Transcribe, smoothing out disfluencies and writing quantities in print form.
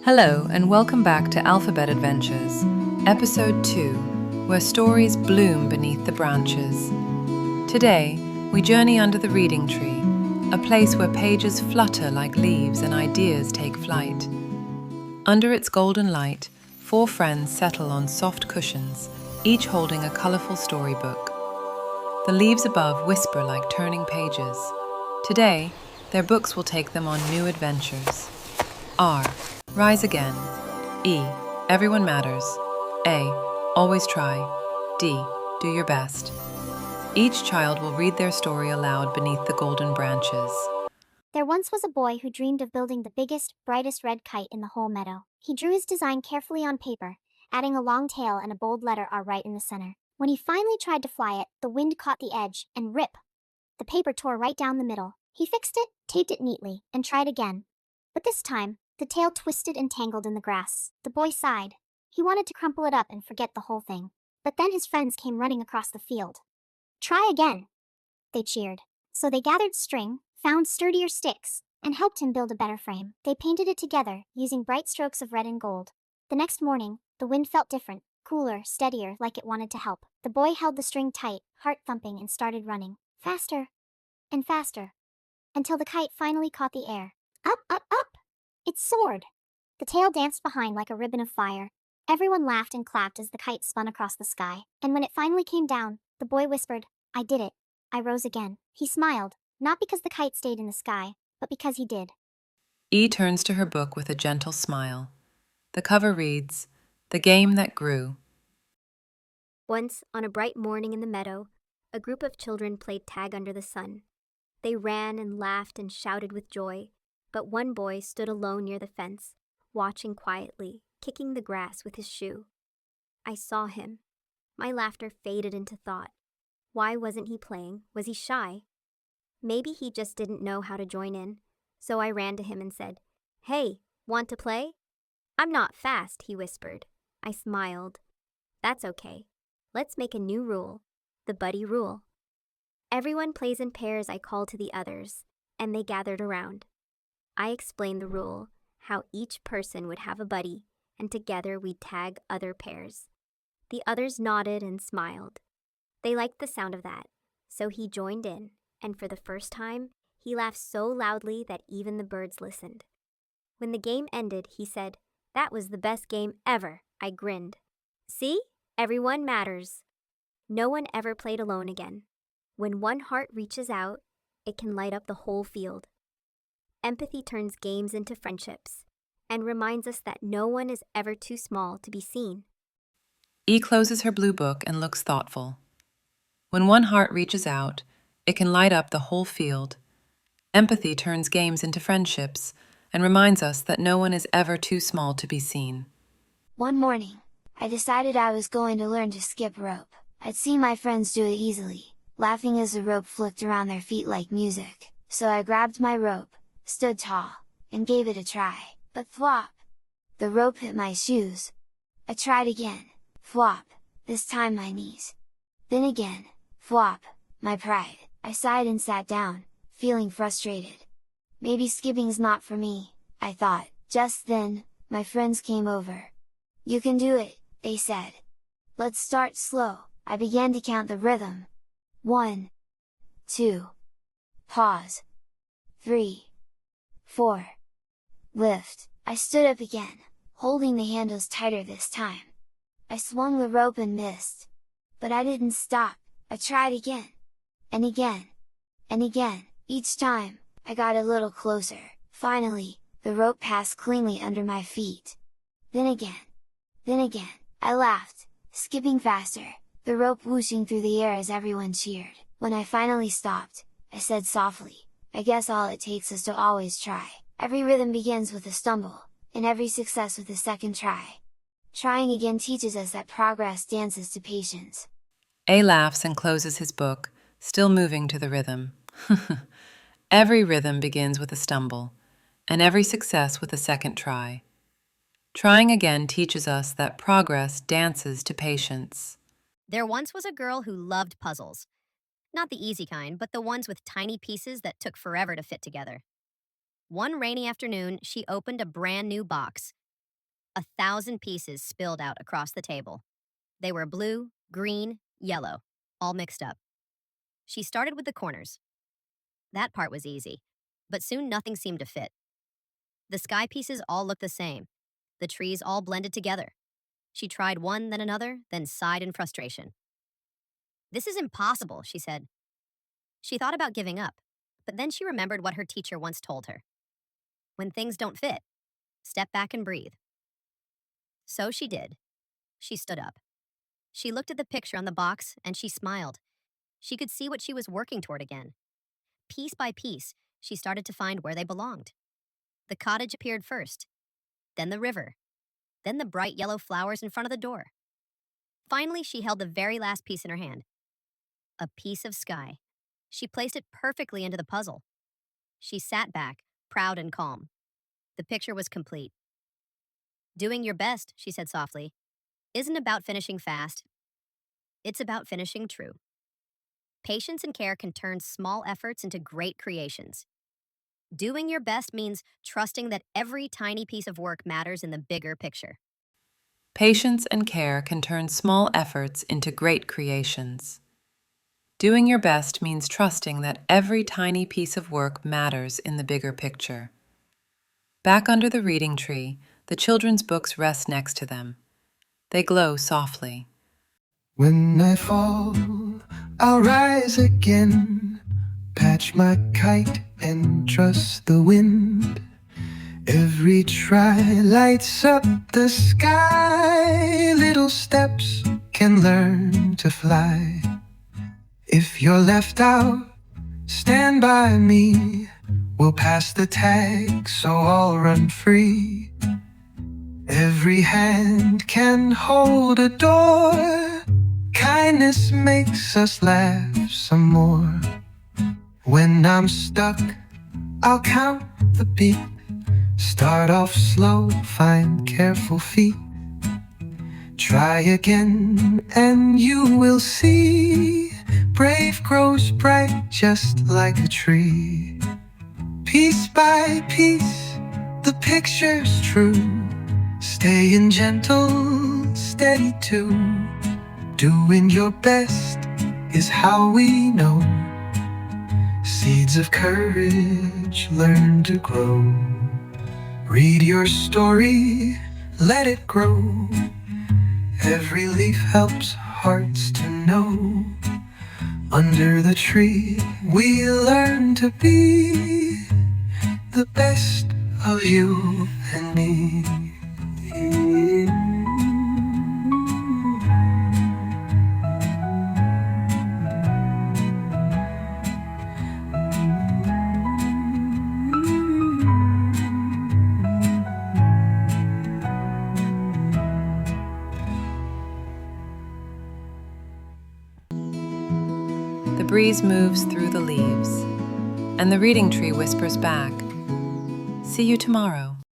Hello, and welcome back to Alphabet Adventures, Episode 2, where stories bloom beneath the branches. Today, we journey under the reading tree, a place where pages flutter like leaves and ideas take flight. Under its golden light, four friends settle on soft cushions, each holding a colorful storybook. The leaves above whisper like turning pages. Today, their books will take them on new adventures. R. Rise again. E. Everyone matters. A. Always try. D. Do your best. Each child will read their story aloud beneath the golden branches. There once was a boy who dreamed of building the biggest, brightest red kite in the whole meadow. He drew his design carefully on paper, adding a long tail and a bold letter R right in the center. When he finally tried to fly it, the wind caught the edge, and rip! The paper tore right down the middle. He fixed it, taped it neatly, and tried again. But this time, the tail twisted and tangled in the grass. The boy sighed. He wanted to crumple it up and forget the whole thing. But then his friends came running across the field. "Try again," they cheered. So they gathered string, found sturdier sticks, and helped him build a better frame. They painted it together, using bright strokes of red and gold. The next morning, the wind felt different, cooler, steadier, like it wanted to help. The boy held the string tight, heart thumping, and started running. Faster and faster, until the kite finally caught the air. Up, up, up! It soared! The tail danced behind like a ribbon of fire. Everyone laughed and clapped as the kite spun across the sky. And when it finally came down, the boy whispered, "I did it. I rose again." He smiled, not because the kite stayed in the sky, but because he did. E turns to her book with a gentle smile. The cover reads, The Game That Grew. Once, on a bright morning in the meadow, a group of children played tag under the sun. They ran and laughed and shouted with joy, but one boy stood alone near the fence, watching quietly, kicking the grass with his shoe. I saw him. My laughter faded into thought. Why wasn't he playing? Was he shy? Maybe he just didn't know how to join in, so I ran to him and said, "Hey, want to play?" "I'm not fast," he whispered. I smiled. "That's okay. Let's make a new rule, the buddy rule." Everyone plays in pairs, I called to the others, and they gathered around. I explained the rule, how each person would have a buddy, and together we'd tag other pairs. The others nodded and smiled. They liked the sound of that, so he joined in, and for the first time, he laughed so loudly that even the birds listened. When the game ended, he said, "That was the best game ever." I grinned. "See? Everyone matters." No one ever played alone again. When one heart reaches out, it can light up the whole field. Empathy turns games into friendships and reminds us that no one is ever too small to be seen. E closes her blue book and looks thoughtful. When one heart reaches out, it can light up the whole field. Empathy turns games into friendships and reminds us that no one is ever too small to be seen. One morning, I decided I was going to learn to skip rope. I'd seen my friends do it easily, laughing as the rope flicked around their feet like music. So I grabbed my rope, stood tall, and gave it a try, but flop! The rope hit my shoes. I tried again, flop, this time my knees. Then again, flop, my pride. I sighed and sat down, feeling frustrated. Maybe skipping's not for me, I thought. Just then, my friends came over. "You can do it," they said. "Let's start slow." I began to count the rhythm. 1, 2, pause, 3, 4, lift. I stood up again, holding the handles tighter this time. I swung the rope and missed. But I didn't stop, I tried again. And again. And again. Each time, I got a little closer. Finally, the rope passed cleanly under my feet. Then again. Then again. I laughed, skipping faster, the rope whooshing through the air as everyone cheered. When I finally stopped, I said softly, "I guess all it takes is to always try." Every rhythm begins with a stumble, and every success with a second try. Trying again teaches us that progress dances to patience. A laughs and closes his book, still moving to the rhythm. Every rhythm begins with a stumble, and every success with a second try. Trying again teaches us that progress dances to patience. There once was a girl who loved puzzles. Not the easy kind, but the ones with tiny pieces that took forever to fit together. One rainy afternoon, she opened a brand new box, 1,000 pieces spilled out across the table. They were blue, green, yellow, all mixed up. She started with the corners. That part was easy, but soon nothing seemed to fit. The sky pieces all looked the same. The trees all blended together. She tried one, then another, then sighed in frustration. "This is impossible," she said. She thought about giving up, but then she remembered what her teacher once told her. When things don't fit, step back and breathe. So she did. She stood up. She looked at the picture on the box and she smiled. She could see what she was working toward again. Piece by piece, she started to find where they belonged. The cottage appeared first, then the river, then the bright yellow flowers in front of the door. Finally, she held the very last piece in her hand. A piece of sky. She placed it perfectly into the puzzle. She sat back, proud and calm. The picture was complete. "Doing your best," she said softly, "isn't about finishing fast. It's about finishing true." Patience and care can turn small efforts into great creations. Doing your best means trusting that every tiny piece of work matters in the bigger picture. Patience and care can turn small efforts into great creations. Doing your best means trusting that every tiny piece of work matters in the bigger picture. Back under the reading tree, the children's books rest next to them. They glow softly. When I fall, I'll rise again, patch my kite and trust the wind. Every try lights up the sky. Little steps can learn to fly. If you're left out, stand by me. We'll pass the tag, so I'll run free. Every hand can hold a door. Kindness makes us laugh some more. When I'm stuck, I'll count the beat. Start off slow, find careful feet. Try again and you will see. Brave grows bright just like a tree. Piece by piece, the picture's true. Staying gentle, steady too. Doing your best is how we know. Seeds of courage learn to grow. Read your story, let it grow. Every leaf helps hearts to know. Under the tree, we learn to be the best of you and me. The breeze moves through the leaves, and the reading tree whispers back, "See you tomorrow."